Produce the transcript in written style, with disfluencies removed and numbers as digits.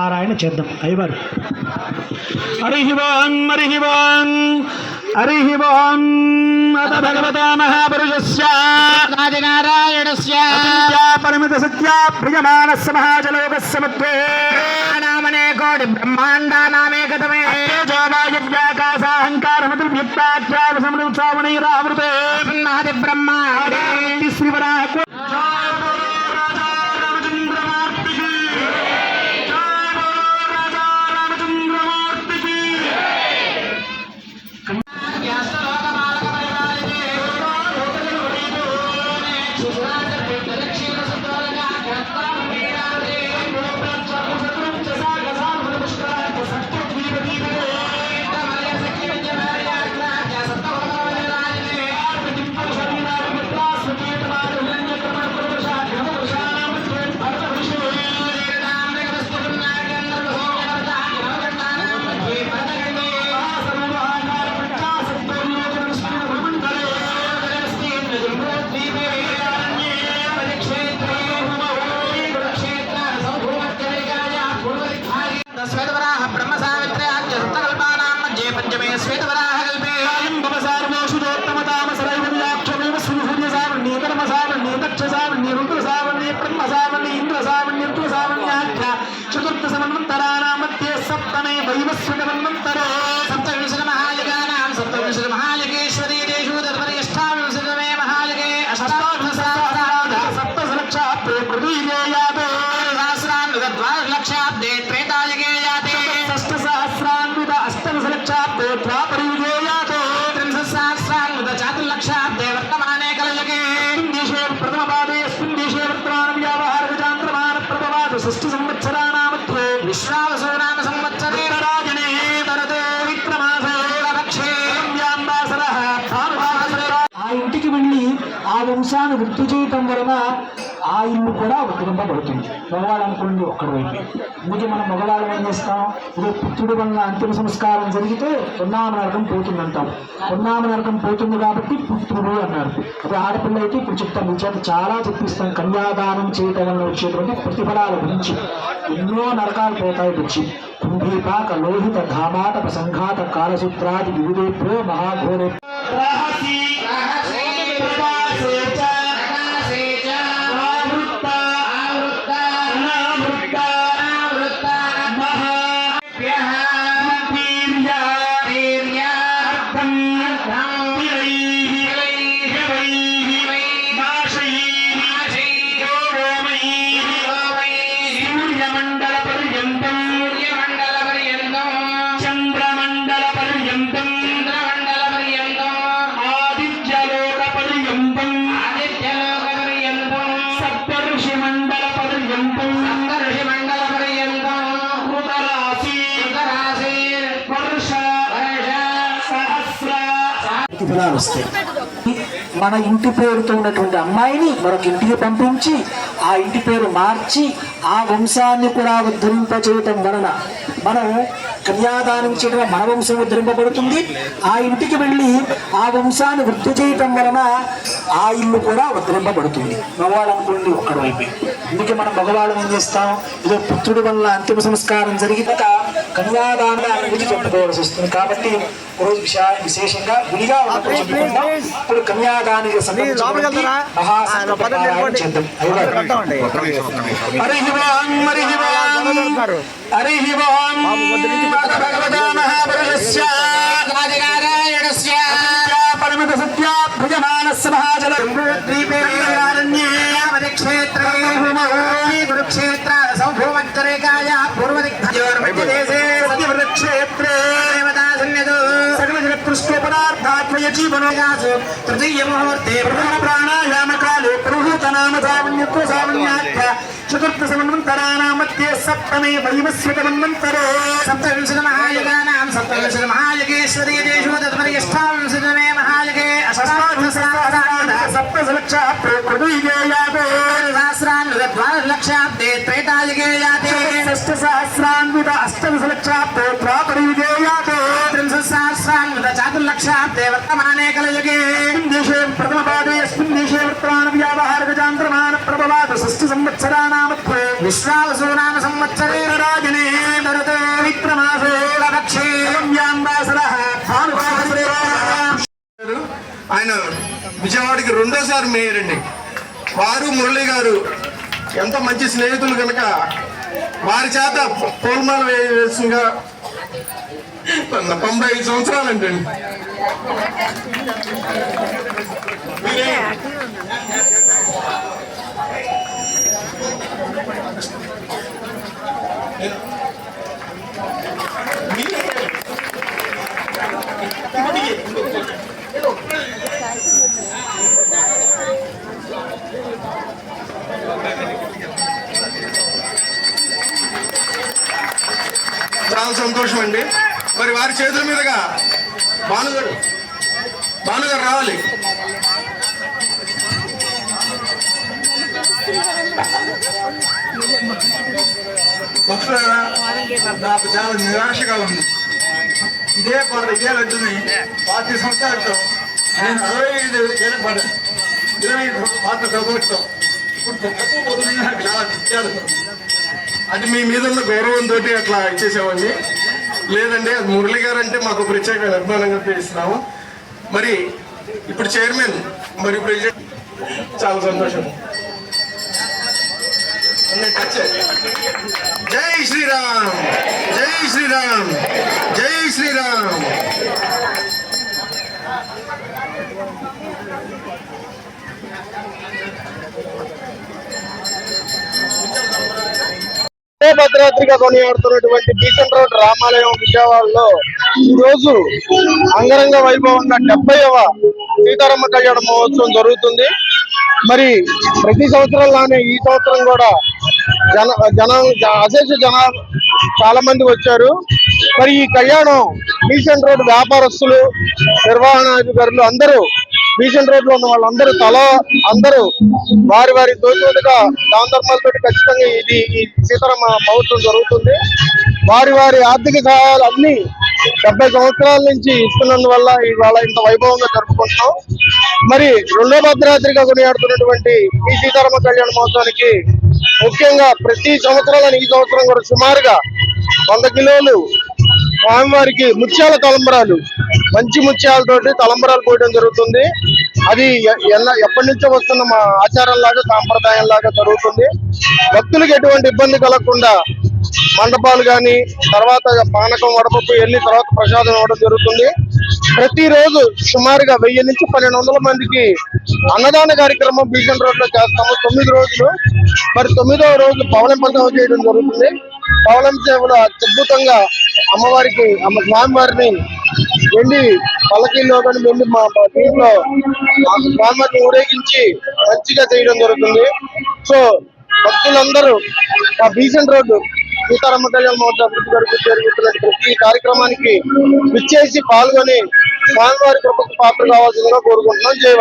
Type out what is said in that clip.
పారాయణ చేద్దాం. అయ్యవారు హరిహివాన్ అత భగవతా మహాపురుషస్య ఆదినారాయణస్య పరిమిత సత్య ప్రియమానస్య మహాజలోకస్య మధ్యే నామనే కోటి బ్రహ్మాండానామేకతమే తేజోవాయువ్యాకాశాహంకారమతుల్యుక్తాఖ్యావసమృతావనైరావృతే నాది బ్రహ్మాది శ్రీవరాహ చతుర్థ సమన్వంతరాణాం మధ్యే సప్తమే వైవస్వత మన్వంతరో సప్తవింశతి మహాయగానాం సప్తవింశతి మహాయగేశ్వరీ దేశు తద్పరిష్టావింశతమే మహాయగే అష్టాదశసహస్రాబ్ద సప్తసలక్షాబ్దే పృథివ్యేయాతే సహస్రాన్విత ద్వాదశలక్షాబ్దే త్రేతాయగేయాతే షష్ఠసహస్రాన్విత అష్టదశలక్షాబ్దే ద్వాపరయుగేయాతే త్రింశసహస్రాన్విత చాతుర్లక్షాబ్దే వర్తమానే కలయగే దేశే ప్రథమ పాదే అస్మిన్ దేశే వర్తమాన వ్యావహార గజాంతరమాన ప్రభవాద షష్ఠ సంవత్సరాణ విశ్వావసోనామ సంవత్సరే రాజనే తరతే విక్రమాసే లక్షే వ్యాంబాసరః ఆ ఇంటికి వెళ్ళి ఆ వంశాన్ని వృద్ధి చేయటం వలన ఆ ఇల్లు కూడా ఉద్ధరింపబడుతుంది. మగవాళ్ళు అనుకోండి ఒక్కడి వైపు. అందుకే మనం మగవాళ్ళు ఏం చేస్తాం, ఇదే పుత్రుడి వలన అంతిమ సంస్కారం జరిగితే పొన్నామ నరకం పోతుందంటాం. పొన్నామ నరకం పోతుంది కాబట్టి పుత్రుడు అన్నారు. అదే ఆడపిల్ల అయితే ఇప్పుడు చెప్తాం, మీ చేత చాలా చెప్పిస్తాం కన్యాదానం చేయటం వల్ల వచ్చేటువంటి ప్రతిఫలాల గురించి. ఎన్నో నరకాలు పోతాయి వచ్చి. కుంభీపాక లోహిత ధామాట ప్రసంఘాత కాలసూత్రాది వివిధేభ్యో మహాఘోరే వస్తాయి. మన ఇంటి పేరుతో ఉన్నటువంటి అమ్మాయిని మరొక ఇంటికి పంపించి ఆ ఇంటి పేరు మార్చి ఆ వంశాన్ని కూడా ఉద్ధరింపచేయటం వలన మనం కన్యాదానం చేయడం మన వంశం ఉద్ధరింపబడుతుంది. ఆ ఇంటికి వెళ్ళి ఆ వంశాన్ని వృద్ధి చేయటం వలన ఆ ఇల్లు కూడా ఉద్ధరింపబడుతుంది. మగవాళ్ళు అనుకోండి ఒక్కడి వైపు. అందుకే మనం మగవాళ్ళం ఏం చేస్తాం, ఇదో పుత్రుడి వల్ల అంతిమ సంస్కారం జరిగినాక కన్యాదానాన్ని గురించి చెప్పుకోవాల్సి వస్తుంది. కాబట్టి రోజు విశేషంగా గుడిగా ఉన్నప్పుడు చెప్పుకుంటాం. ఇప్పుడు కన్యాదానికి సంబంధించి మహాసంకల్పం చేద్దాం. పరిమిత సత్య భుజమానస్య మహాజల కురుక్షేత్ర సౌభూమచ్చరేకాయ పూర్వదిగ్ధేశే సత్యవృక్షేత్రే సకలజగత్కృష్ణోపరార్థాత్మయ జీవనోగాసు తృతీయ ముహూర్తే ప్రథమ ప్రాణాయామకాలే పురుహూతనామ సావన్యత్వ సావన్యాఖ్య చతుర్థ సమన్వంతరాణాం మధ్యే సప్తమే వైవస్వత మన్వంతరో సప్తవింశత మహాయగానాం సప్తవింశత మహాయగేశ్వరీ దేశో తత్పరిష్టావింశతమే మహాయగే అష్టాదశసహస్రాబ్ద सप्तलक्षाब्दे कृतयुगे याते सहस्रान्वितद्वादशलक्षाब्दे त्रेतायुगे याते षष्ठसहस्रान्वित अष्टदशलक्षाब्दे द्वापरयुगे याते त्रिंशत्सहस्रान्वित चतुर्लक्षाब्दे वर्तमाने कलयुगे देशे प्रथमपादे अस्मिन् देशे वर्तमान व्यावहारिकजान्तरमान प्रभवाद षष्ठ संवत्सराणामध्ये विश्वावसुनाम संवत्सरे राजने दरते मित्रमासे लक्षे व्यांबासरः भानुभावसरे ఆయన విజయవాడకి రెండోసారి మేయర్ అండి. వారు మురళి గారు ఎంత మంచి స్నేహితులు కనుక వారి చేత పూలమాల వేసిందిగా 95 సంవత్సరాలంటండి. చాలా సంతోషం అండి. మరి వారి చేతుల మీదుగా భానుగారు రావాలి. నాకు చాలా నిరాశగా ఉంది. ఇదే లడ్డుని 40 సంవత్సరాలతో నేను 65 ఏళ్ళ పడ్డా 20 పాత్ర ప్రభుత్వం ఇప్పుడు తక్కువ నాకు చాలా విద్యార్థులు అది మీ మీద ఉన్న గౌరవంతో అట్లా ఇచ్చేసామండి. లేదండి అది మురళి గారు అంటే మాకు ప్రత్యేక అభిమానంగా తెలుస్తున్నాము. మరి ఇప్పుడు చైర్మన్ మరి ప్రెసిడెంట్ చాలా సంతోషం. జై శ్రీరామ్, జై శ్రీరామ్, జై శ్రీరామ్. భద్రాద్రిగా కొనియాడుతున్నటువంటి బీసెంట్ రోడ్ రామాలయం విజయవాడలో ఈ రోజు అంగరంగ వైభవంగా 70వ సీతారామ కళ్యాణ మహోత్సవం జరుగుతుంది. మరి ప్రతి సంవత్సరంలానే ఈ సంవత్సరం కూడా అశేష జనాలు చాలా మంది వచ్చారు. మరి ఈ కళ్యాణం బీసెంట్ రోడ్ వ్యాపారస్తులు, నిర్వహణాధికారులు అందరూ బీసెంట్ రోడ్ లో ఉన్న వాళ్ళందరూ అందరూ వారి తోచుగా దాన ధర్మాలతో ఖచ్చితంగా ఈ సీతారామ మహోత్సవం జరుగుతుంది. వారి ఆర్థిక సహాయాలు అన్ని 70 సంవత్సరాల నుంచి ఇస్తున్నందువల్ల ఇవాళ ఇంత వైభవంగా జరుపుకుంటున్నాం. మరి రెండో భద్రాద్రిగా కొనియాడుతున్నటువంటి ఈ సీతారామ కళ్యాణ మహోత్సవానికి ముఖ్యంగా ప్రతి సంవత్సరాలను ఈ సంవత్సరం కూడా సుమారుగా 100 కిలోలు స్వామివారికి ముత్యాల తలంబరాలు, మంచి ముత్యాలతోటి తలంబరాలు పోయడం జరుగుతుంది. అది ఎప్పటి నుంచో వస్తున్న మా ఆచారం లాగా సాంప్రదాయం లాగా జరుగుతుంది. భక్తులకు ఎటువంటి ఇబ్బంది కలగకుండా మండపాలు కానీ తర్వాత పానకం, వడపప్పు ఎన్ని తర్వాత ప్రసాదం ఇవ్వడం జరుగుతుంది. ప్రతిరోజు సుమారుగా 1000 నుంచి 1200 మందికి అన్నదాన కార్యక్రమం బీసెంట్ రోడ్ లో చేస్తాము 9 రోజులు. మరి 9వ రోజు పవళంప సేవ చేయడం జరుగుతుంది. పవళం సేవలో అద్భుతంగా అమ్మవారికి స్వామివారిని వెండి పల్లకీల్లో కానీ వెండి మా దీంట్లో స్వామివారిని ఊరేగించి మంచిగా చేయడం జరుగుతుంది. సో భక్తులందరూ ఆ బీసెంట్ రోడ్డు సీతారామ కళ్యాణ మహోత్సవం జరుగుతున్న ప్రతి కార్యక్రమానికి విచ్చేసి పాల్గొని స్వామివారి కృపకు పాత్ర కావాల్సిందిగా కోరుకుంటున్నాం. జై